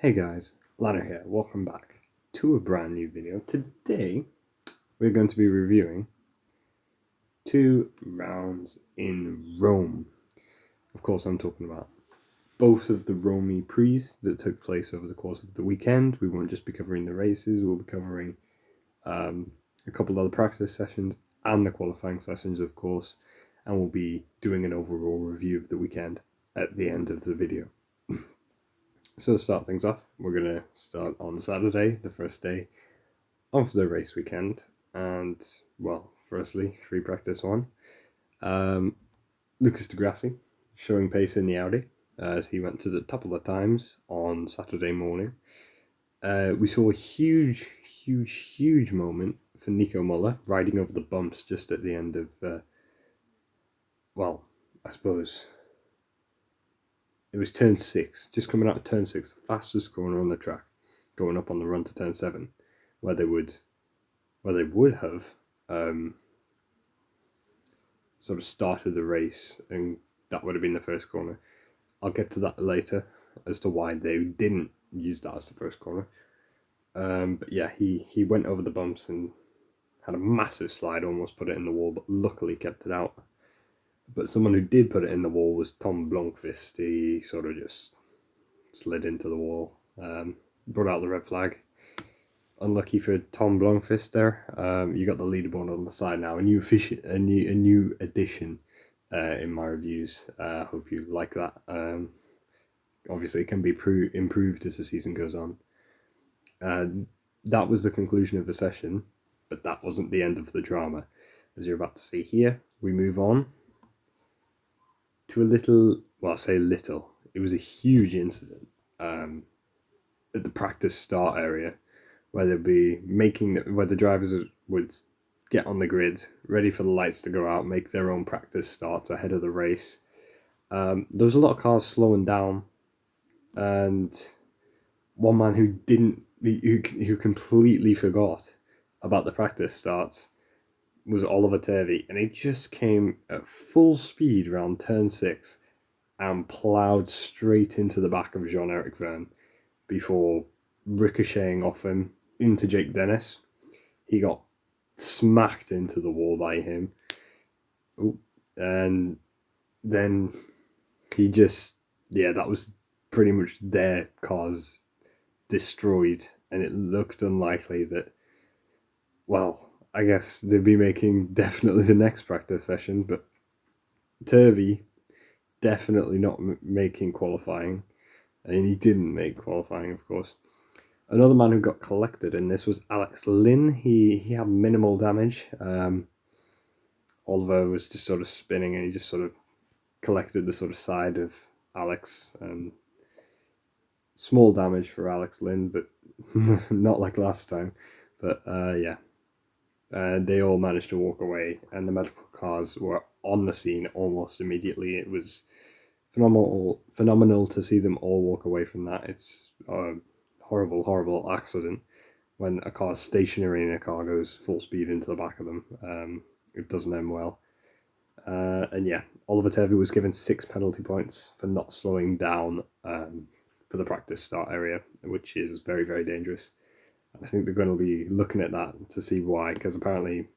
Hey guys, LYNN here, welcome back to a brand new video. Today we're going to be reviewing 2 rounds in Rome. Of course I'm talking about both of the Rome E-Prix that took place over the course of the weekend. We won't just be covering the races, we'll be covering a couple other practice sessions and the qualifying sessions of course, and we'll be doing an overall review of the weekend at the end of the video. So to start things off, we're going to start on Saturday, the first day of the race weekend. And, well, firstly, free practice 1. Lucas di Grassi showing pace in the Audi as he went to the top of the times on Saturday morning. We saw a huge moment for Nico Muller riding over the bumps just at the end of, well, I suppose it was turn 6, just coming out of turn 6, the fastest corner on the track, going up on the run to turn 7, where they would have sort of started the race, and that would have been the first corner. I'll get to that later as to why they didn't use that as the first corner. But yeah, he went over the bumps and had a massive slide, almost put it in the wall, but luckily kept it out. But someone who did put it in the wall was Tom Blomqvist. He sort of just slid into the wall, brought out the red flag. Unlucky for Tom Blomqvist there. You got the leaderboard on the side now. A new addition in my reviews. Hope you like that. Obviously, it can be improved as the season goes on. That was the conclusion of the session, but that wasn't the end of the drama. As you're about to see here, we move on to a little, well, I say little, it was a huge incident at the practice start area, where they'd be where the drivers would get on the grid, ready for the lights to go out, make their own practice starts ahead of the race. There was a lot of cars slowing down, and one man who completely forgot about the practice starts was Oliver Turvey, and he just came at full speed around turn 6 and ploughed straight into the back of Jean-Eric Vergne before ricocheting off him into Jake Dennis. He got smacked into the wall by him. And then he just, that was pretty much their cars destroyed, and it looked unlikely that, well, I guess they'd be making definitely the next practice session, but Turvey definitely not making qualifying, and he didn't make qualifying, of course. Another man who got collected in this was LYNN. He had minimal damage. Oliver was just sort of spinning, and he just sort of collected the sort of side of Alex. Small damage for LYNN, but not like last time. But yeah. They all managed to walk away, and the medical cars were on the scene almost immediately. It was phenomenal to see them all walk away from that. It's a horrible accident when a car is stationary and a car goes full speed into the back of them. It doesn't end well. And yeah, Oliver Turvey was given 6 penalty points for not slowing down for the practice start area, which is very dangerous. I think they're going to be looking at that to see why, because apparently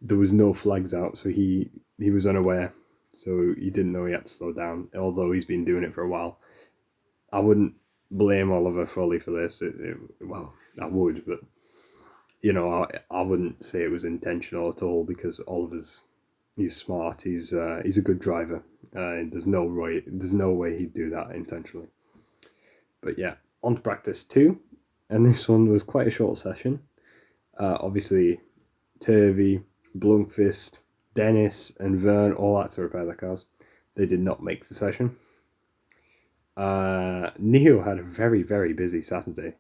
there was no flags out, so he was unaware, so he didn't know he had to slow down, although he's been doing it for a while. I wouldn't blame Oliver fully for this. Well, I would, but I wouldn't say it was intentional at all, because he's smart. He's a good driver. There's no way he'd do that intentionally. But yeah, on to practice 2. And this one was quite a short session. Obviously, Turvey, Blomqvist, Dennis, and Vergne all had to repair their cars. They did not make the session. Neo had a very busy Saturday.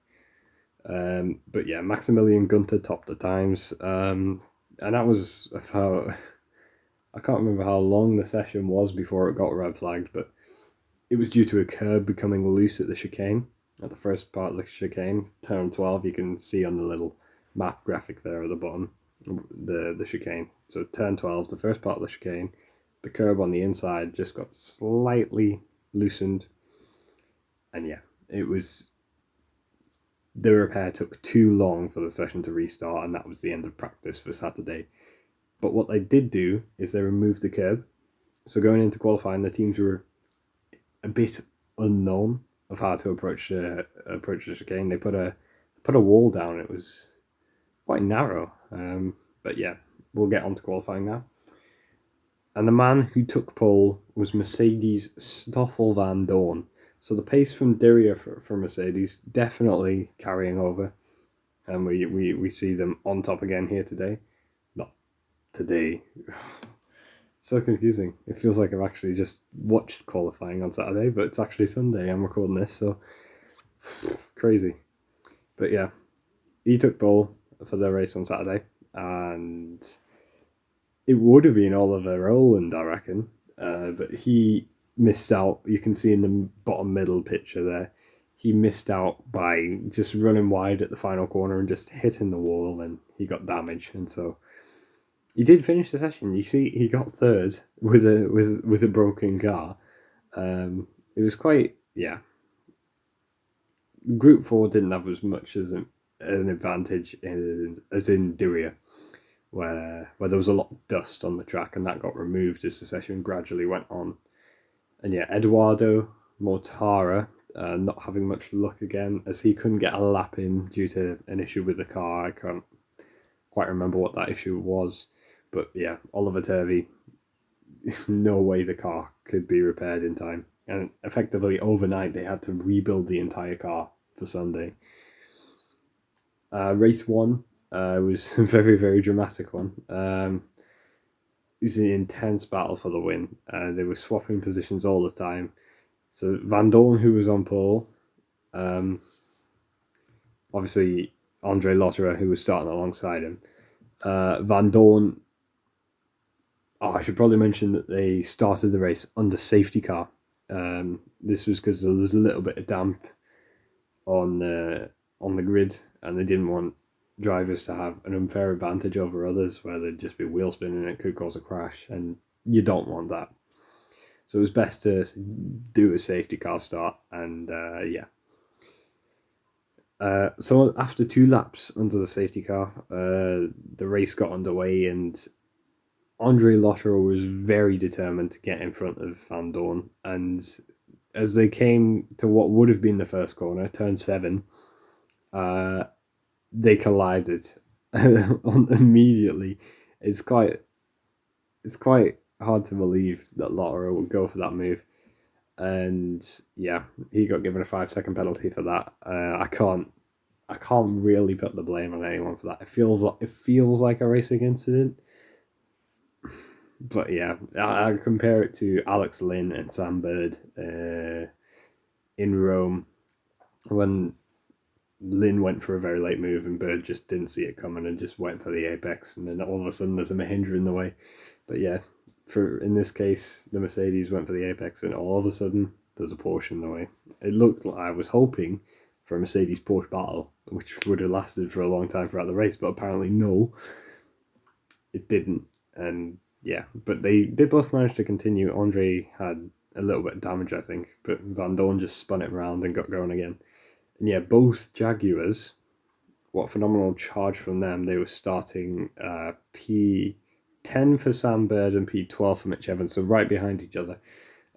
But yeah, Maximilian Gunter topped the times. And that was about, I can't remember how long the session was before it got red flagged, but it was due to a curb becoming loose at the chicane. At the first part of the chicane, turn 12, you can see on the little map graphic there at the bottom, the chicane. So turn 12, the first part of the chicane, the curb on the inside just got slightly loosened. And yeah, it was the repair took too long for the session to restart, and that was the end of practice for Saturday. But what they did do is they removed the curb. So going into qualifying, the teams were a bit unknown of how to approach the chicane. They put a wall down. It was quite narrow. But yeah, we'll get on to qualifying now. And the man who took pole was Mercedes' Stoffel van Dorn. So the pace from Dirrier for Mercedes definitely carrying over. And we see them on top again here today. Not today. It's so confusing. It feels like I've actually just watched qualifying on Saturday, but it's actually Sunday. I'm recording this, so crazy. But yeah, he took pole for the race on Saturday, and it would have been Oliver Rowland, I reckon, but he missed out. You can see in the bottom middle picture there, he missed out by just running wide at the final corner and just hitting the wall, and he got damage. And so he did finish the session. You see, he got third with a broken car. It was quite, yeah. Group 4 didn't have as much as an advantage as in Dirrier, where there was a lot of dust on the track, and that got removed as the session gradually went on. And yeah, Eduardo Mortara not having much luck again, as he couldn't get a lap in due to an issue with the car. I can't quite remember what that issue was, but yeah, Oliver Turvey, no way the car could be repaired in time. And effectively overnight they had to rebuild the entire car for Sunday. Race 1 was a very, very dramatic one. It was an intense battle for the win. They were swapping positions all the time. So Van Dorn, who was on pole, obviously Andre Lotterer, who was starting alongside him. Van Dorn, I should probably mention that they started the race under safety car. This was because there was a little bit of damp on the grid, and they didn't want drivers to have an unfair advantage over others where they'd just be wheel spinning and it could cause a crash, and you don't want that. So it was best to do a safety car start, and yeah. So after 2 laps under the safety car, the race got underway, and Andre Lotterer was very determined to get in front of Van Dorn. And as they came to what would have been the first corner, turn 7, they collided immediately. It's quite hard to believe that Lotterer would go for that move. And yeah, he got given a 5-second penalty for that. I can't really put the blame on anyone for that. It feels like a racing incident, but yeah, I compare it to Alex Lynn and Sam Bird in Rome, when Lynn went for a very late move and Bird just didn't see it coming and just went for the apex, and then all of a sudden there's a Mahindra in the way. But yeah, in this case, the Mercedes went for the apex, and all of a sudden there's a Porsche in the way. It looked like I was hoping for a Mercedes-Porsche battle, which would have lasted for a long time throughout the race, but apparently no, it didn't. And yeah, but they both managed to continue. Andre had a little bit of damage, I think, but Van Dorn just spun it around and got going again. And yeah, both Jaguars, what phenomenal charge from them. They were starting P10 for Sam Bird and P12 for Mitch Evans, so right behind each other.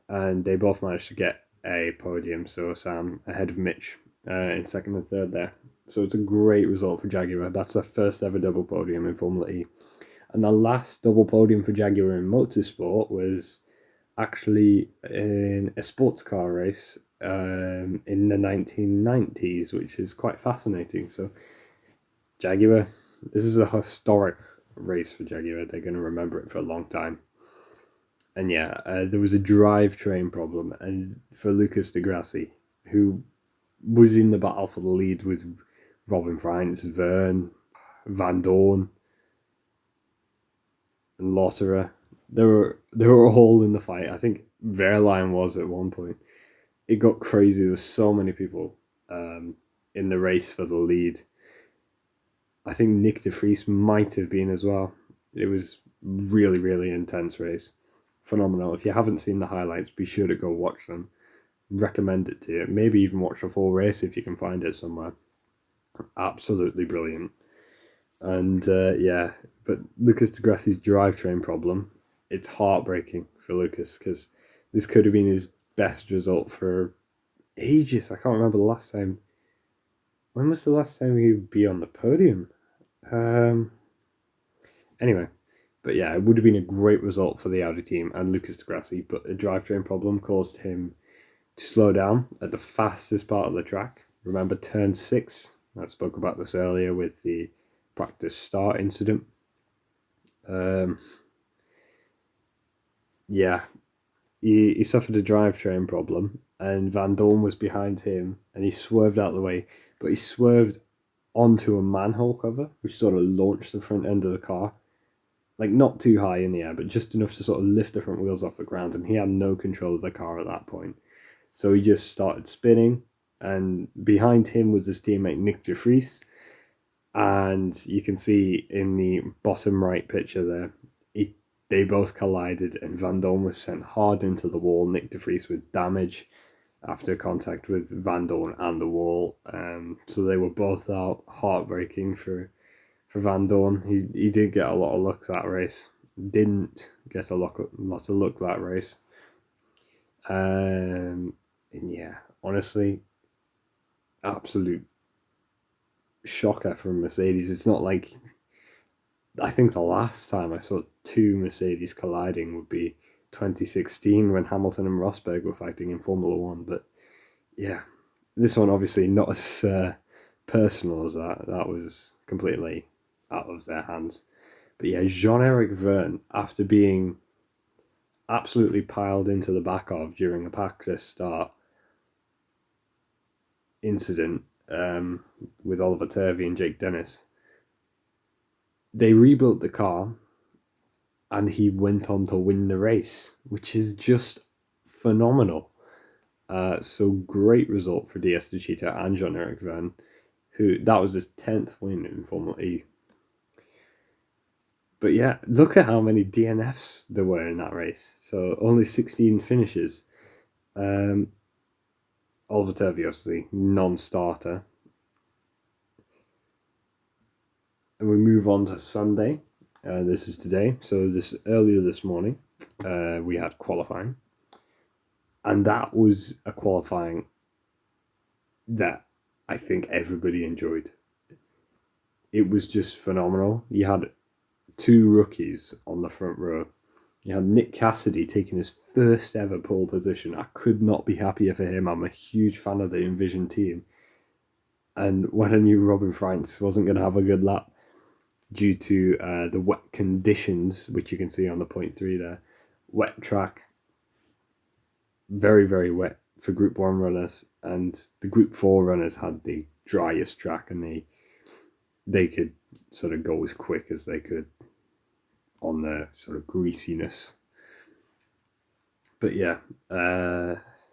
And they both managed to get a podium, so Sam ahead of Mitch in second and third there. So it's a great result for Jaguar. That's their first ever double podium in Formula E. And the last double podium for Jaguar in motorsport was actually in a sports car race in the 1990s, which is quite fascinating. So Jaguar, this is a historic race for Jaguar. They're going to remember it for a long time. And yeah, there was a drivetrain problem, and for Lucas de Grassi, who was in the battle for the lead with Robin Freins, Vergne, Van Dorn, and Lotterer. They were all in the fight. I think Verline was at one point. It got crazy. There were so many people in the race for the lead. I think Nick de Vries might have been as well. It was really, really intense race. Phenomenal. If you haven't seen the highlights, be sure to go watch them. Recommend it to you. Maybe even watch the full race if you can find it somewhere. Absolutely brilliant. And yeah, but Lucas di Grassi's drivetrain problem, it's heartbreaking for Lucas because this could have been his best result for ages. I can't remember the last time. When was the last time he would be on the podium? Um, anyway, but yeah, it would have been a great result for the Audi team and Lucas di Grassi, but a drivetrain problem caused him to slow down at the fastest part of the track. Remember turn 6? I spoke about this earlier with the practice start incident. Um, yeah, he suffered a drivetrain problem, and Van Dorn was behind him, and he swerved out of the way, but he swerved onto a manhole cover, which sort of launched the front end of the car. Like, not too high in the air, but just enough to sort of lift the front wheels off the ground, and he had no control of the car at that point. So he just started spinning, and behind him was his teammate Nick de Vries. And you can see in the bottom right picture there, they both collided, and Van Dorn was sent hard into the wall. Nick de Vries with damage after contact with Van Dorn and the wall. So they were both out. Heartbreaking for Van Dorn. He did get a lot of luck that race. Didn't get a lot of luck that race. And yeah, honestly, absolute shocker from Mercedes. It's not like, I think the last time I saw two Mercedes colliding would be 2016 when Hamilton and Rosberg were fighting in Formula One. But yeah, this one obviously not as personal as that. That was completely out of their hands. But yeah, Jean-Eric Vergne, after being absolutely piled into the back of during a practice start incident with Oliver Turvey and Jake Dennis, they rebuilt the car and he went on to win the race, which is just phenomenal. So great result for DS Techeetah and Jean-Eric Vergne, who that was his 10th win in Formula E. But yeah, look at how many DNFs there were in that race. So only 16 finishes. Oliver Turvey, obviously, non-starter. And we move on to Sunday. This is today. So earlier this morning, we had qualifying. And that was a qualifying that I think everybody enjoyed. It was just phenomenal. You had two rookies on the front row. You had Nick Cassidy taking his first ever pole position. I could not be happier for him. I'm a huge fan of the Envision team. And when I knew Robin Franks wasn't going to have a good lap due to the wet conditions, which you can see on the 0.3 there, wet track, very, very wet for Group 1 runners, and the Group 4 runners had the driest track, and they could sort of go as quick as they could on the sort of greasiness. But yeah,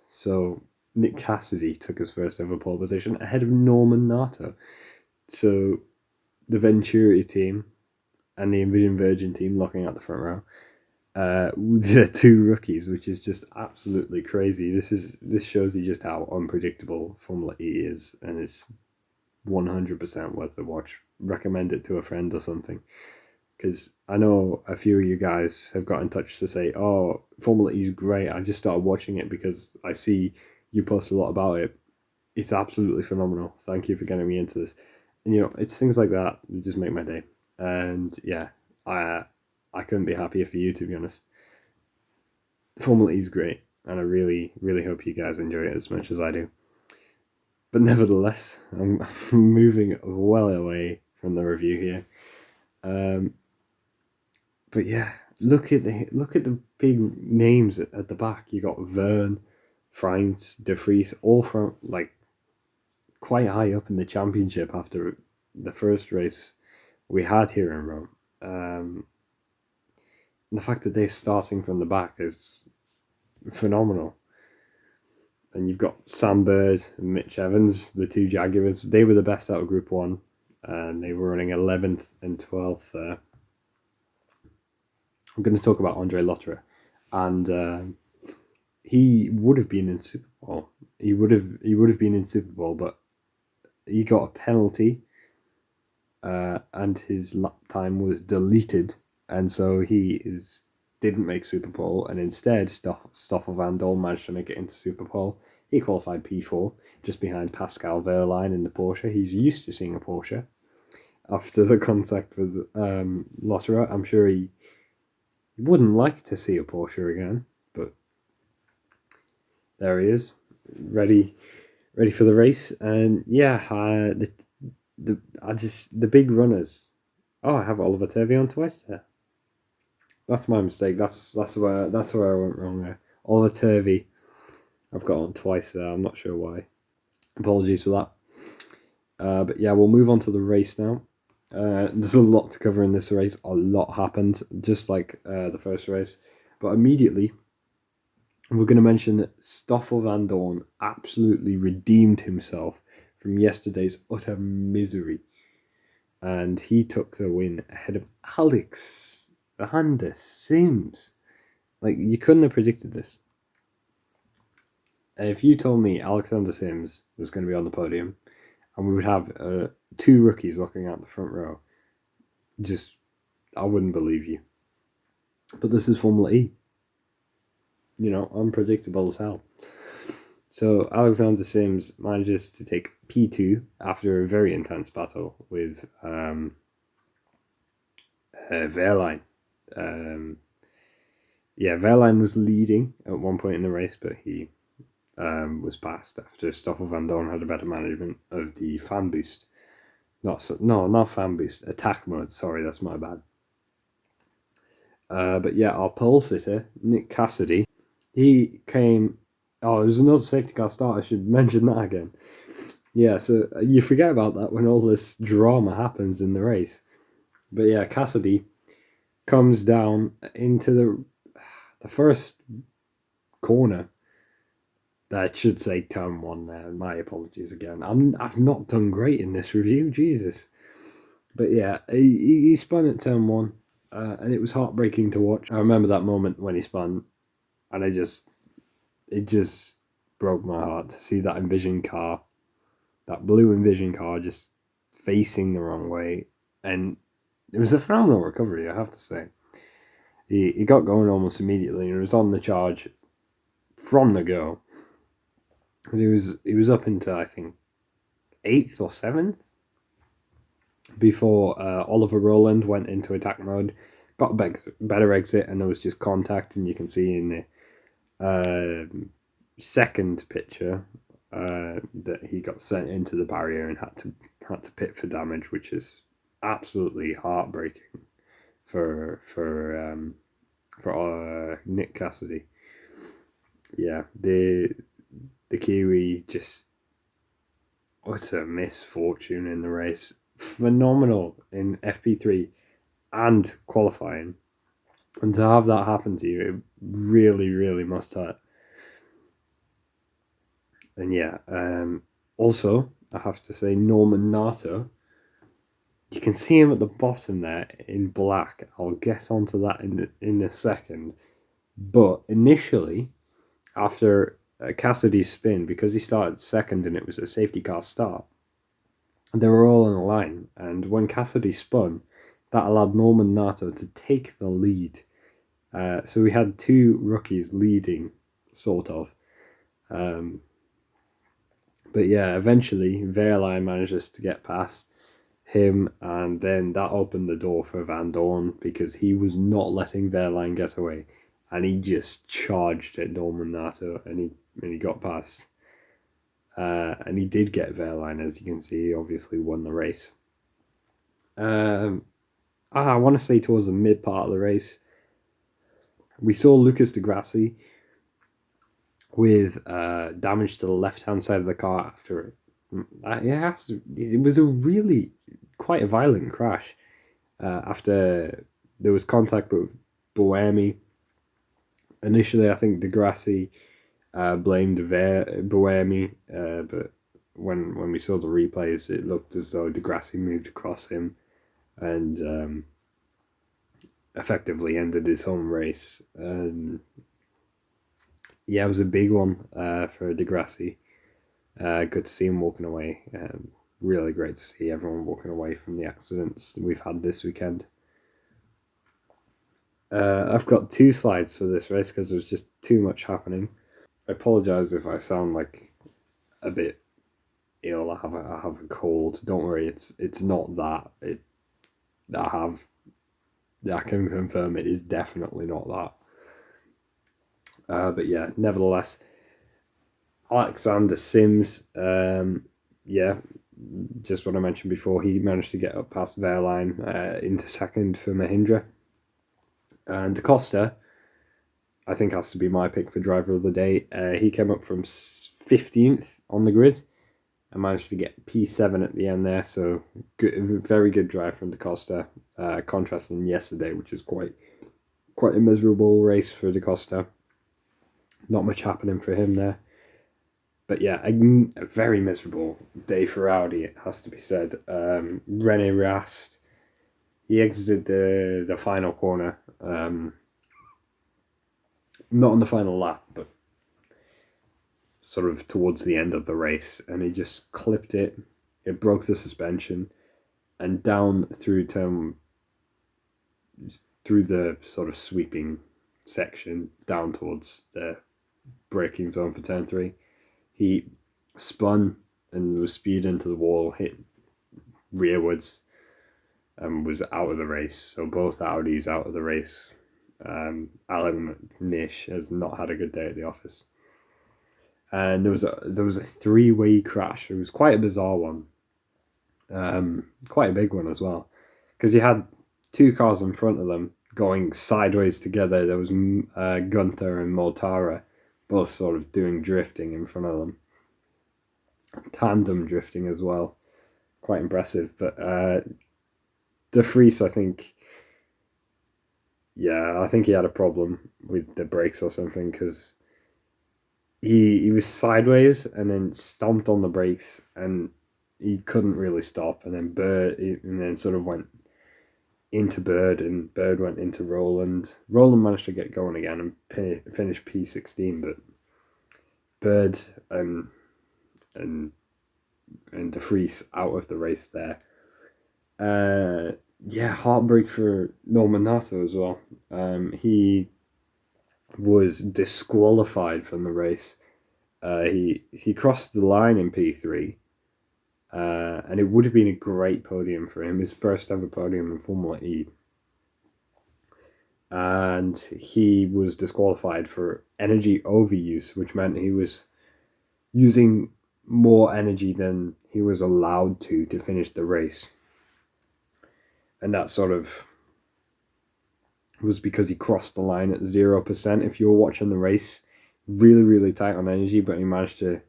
so Nick Cassidy took his first ever pole position ahead of Norman Nato. So the Venturi team and the Envision Virgin team locking out the front row. The two rookies, which is just absolutely crazy. This shows you just how unpredictable Formula E is, and it's 100% worth the watch. Recommend it to a friend or something, because I know a few of you guys have got in touch to say, "Oh, Formula E is great. I just started watching it because I see you post a lot about it. It's absolutely phenomenal. Thank you for getting me into this." And it's things like that that just make my day. And yeah, I couldn't be happier for you, to be honest. Formula E is great, and I really, really hope you guys enjoy it as much as I do. But nevertheless, I'm moving well away from the review here. But yeah, look at the big names at the back. You got Vergne, Franks, De Vries, all from like quite high up in the championship after the first race we had here in Rome. The fact that they're starting from the back is phenomenal. And you've got Sam Bird and Mitch Evans, the two Jaguars. They were the best out of Group 1, and they were running 11th and 12th there. I'm going to talk about Andre Lotterer, and he would have been in Super Bowl. He would have been in Super Bowl, but he got a penalty, and his lap time was deleted, and so didn't make Superpole, and instead Stoffel van Dorn managed to make it into Superpole. He qualified P4, just behind Pascal Wehrlein in the Porsche. He's used to seeing a Porsche after the contact with Lotterer. I'm sure he wouldn't like to see a Porsche again, but there he is, ready for the race. And yeah, the big runners. Oh, I have Oliver Turvey on twice there. That's my mistake. That's where I went wrong there. Oliver Turvey, I've got on twice there. I'm not sure why. Apologies for that. But yeah, we'll move on to the race now. There's a lot to cover in this race. A lot happened, just like the first race. But immediately, we're going to mention that Stoffel van Dorn absolutely redeemed himself from yesterday's utter misery. And he took the win ahead of Alexander Sims. Like, you couldn't have predicted this. If you told me Alexander Sims was going to be on the podium and we would have 2 rookies looking out the front row, I wouldn't believe you. But this is Formula E. You know, unpredictable as hell. So Alexander Sims manages to take P2 after a very intense battle with Wehrlein. Wehrlein was leading at one point in the race, but he was passed after Stoffel van Dorn had a better management of the fan boost. Not fan boost, attack mode. Sorry, that's my bad. But yeah, our pole sitter, Nick Cassidy, he came. Oh, there's another safety car start. I should mention that again. Yeah, so you forget about that when all this drama happens in the race. But yeah, Cassidy comes down into the first corner. That should say turn 1 there. My apologies again. I've not done great in this review, Jesus. But yeah, he spun at turn 1, and it was heartbreaking to watch. I remember that moment when he spun, and it just broke my heart to see that Envision car, that blue Envision car, just facing the wrong way. And it was a phenomenal recovery, I have to say. He got going almost immediately, and it was on the charge from the go. And he was up into, I think, 8th or 7th before Oliver Rowland went into attack mode, got a better exit, and there was just contact. And you can see in the second picture that he got sent into the barrier and had to pit for damage, which is absolutely heartbreaking for Nick Cassidy. Yeah, the Kiwi just, what a misfortune in the race. Phenomenal in FP3 and qualifying, and to have that happen to you, it really, really must hurt. And yeah, also I have to say, Norman Nato, you can see him at the bottom there in black. I'll get onto that in a second. But initially, after Cassidy's spin, because he started second and it was a safety car start, they were all in a line. And when Cassidy spun, that allowed Norman Nato to take the lead. So we had 2 rookies leading, sort of. But yeah, eventually Wehrlein manages to get past him, and then that opened the door for Van Dorn because he was not letting Wehrlein get away, and he just charged at Norman Nato, and he got past. And he did get Wehrlein, as you can see. He obviously won the race. I want to say towards the mid part of the race, we saw Lucas Di Grassi with damage to the left-hand side of the car after it. It was a really quite a violent crash after there was contact with Buemi. Initially, I think Di Grassi blamed Buemi, but when we saw the replays, it looked as though Di Grassi moved across him and effectively ended his home race. Yeah, it was a big one for Di Grassi. Good to see him walking away really great to see everyone walking away from the accidents we've had this weekend. I've got 2 slides for this race because there's just too much happening. I apologise if I sound like a bit ill. I have a cold. Don't worry, it's not that. I can confirm it is definitely not that. But yeah, nevertheless, Alexander Sims, yeah, just what I mentioned before, he managed to get up past VERGNE into second for Mahindra. And Da Costa, I think, has to be my pick for driver of the day. He came up from 15th on the grid and managed to get P7 at the end there. So good, very good drive from Da Costa, contrasting yesterday, which is quite a miserable race for Da Costa. Not much happening for him there. But yeah, a very miserable day for Audi, it has to be said. René Rast, he exited the final corner. Not on the final lap, but sort of towards the end of the race, and he just clipped it. It broke the suspension, and down through the sort of sweeping section down towards the braking zone for turn 3. He spun and was spewed into the wall, hit rearwards, and was out of the race. So both Audis out of the race. Alan Nish has not had a good day at the office. And there was a 3-way crash. It was quite a bizarre one. Quite a big one as well. Because you had 2 cars in front of them going sideways together. There was Gunther and Mortara both sort of doing drifting in front of them. Tandem drifting as well. Quite impressive. But De Vries, I think he had a problem with the brakes or something, because he was sideways and then stomped on the brakes and he couldn't really stop, and then sort of went into Bird, and Bird went into Roland. Roland managed to get going again and finish P16, but Bird and De Vries out of the race there. Heartbreak for Norman Nato as well. He was disqualified from the race. He crossed the line in P3, and it would have been a great podium for him, his first ever podium in Formula E. And he was disqualified for energy overuse, which meant he was using more energy than he was allowed to finish the race. And that sort of was because he crossed the line at 0%. If you were watching the race, really, really tight on energy, but he managed to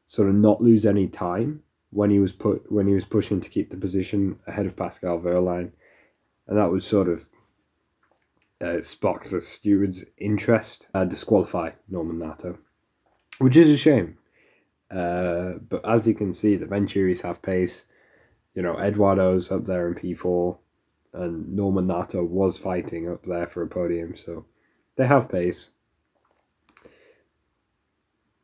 sort of not lose any time when he was pushing to keep the position ahead of Pascal Wehrlein. And that would sort of spark the steward's interest, disqualify Norman Nato, which is a shame. But as you can see, the Venturis have pace. You know, Eduardo's up there in P4, and Norman Nato was fighting up there for a podium, so they have pace.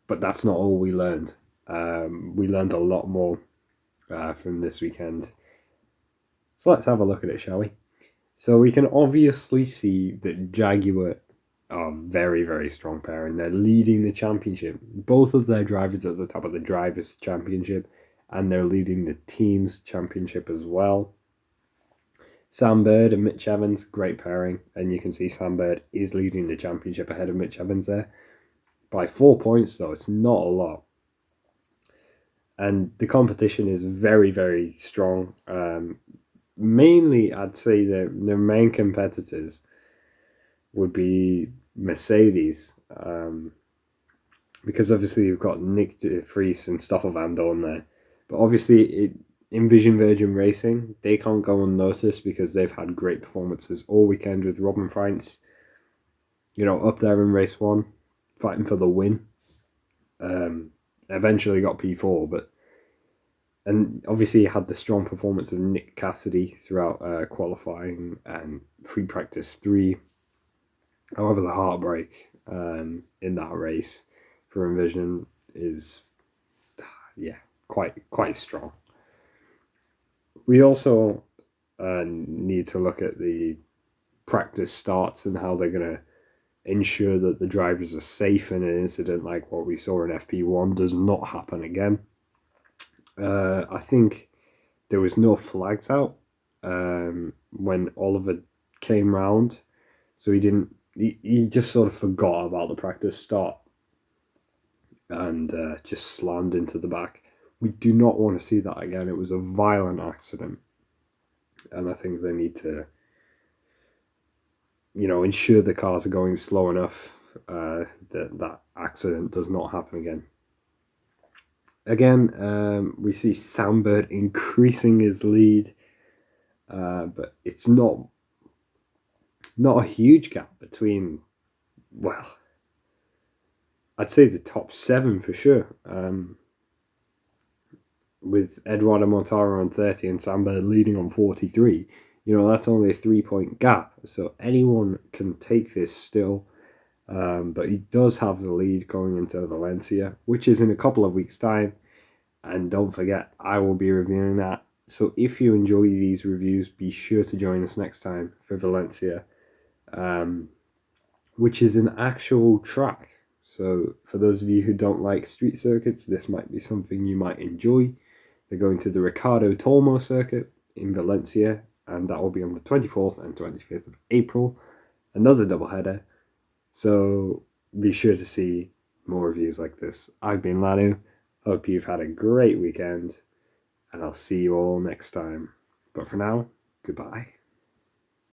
But that's not all we learned. We learned a lot more from this weekend. So let's have a look at it, shall we? So we can obviously see that Jaguar are very, very strong pair, and they're leading the championship. Both of their drivers at the top of the Drivers' Championship, and they're leading the Teams' Championship as well. Sam Bird and Mitch Evans, great pairing, and you can see Sam Bird is leading the championship ahead of Mitch Evans there. By 4 points, though, it's not a lot. And the competition is very, very strong. Mainly, I'd say their main competitors would be Mercedes, because obviously you've got Nick de Vries and Stoffel van Dorn there. But obviously, in Vision Virgin Racing, they can't go unnoticed because they've had great performances all weekend with Robin Freins, up there in race 1, fighting for the win. Eventually got P4, and obviously had the strong performance of Nick Cassidy throughout qualifying and free practice 3. However, the heartbreak in that race for Envision is, quite strong. we also need to look at the practice starts and how they're going to ensure that the drivers are safe in an incident like what we saw in FP1 does not happen again. I think there was no flags out when Oliver came round, so he just sort of forgot about the practice start and just slammed into the back. We do not want to see that again. It was a violent accident, and I think they need to, ensure the cars are going slow enough that that accident does not happen again. Again, we see Sandberg increasing his lead, but it's not a huge gap between, well, I'd say the top 7 for sure. With Eduardo Montaro on 30 and Sandberg leading on 43, that's only a 3-point gap. So anyone can take this still. But he does have the lead going into Valencia, which is in a couple of weeks' time. And don't forget, I will be reviewing that. So if you enjoy these reviews, be sure to join us next time for Valencia, which is an actual track. So for those of you who don't like street circuits, this might be something you might enjoy. They're going to the Ricardo Tormo circuit in Valencia, and that will be on the 24th and 25th of April. Another doubleheader. So be sure to see more reviews like this. I've been LYNN. Hope you've had a great weekend, and I'll see you all next time. But for now, goodbye.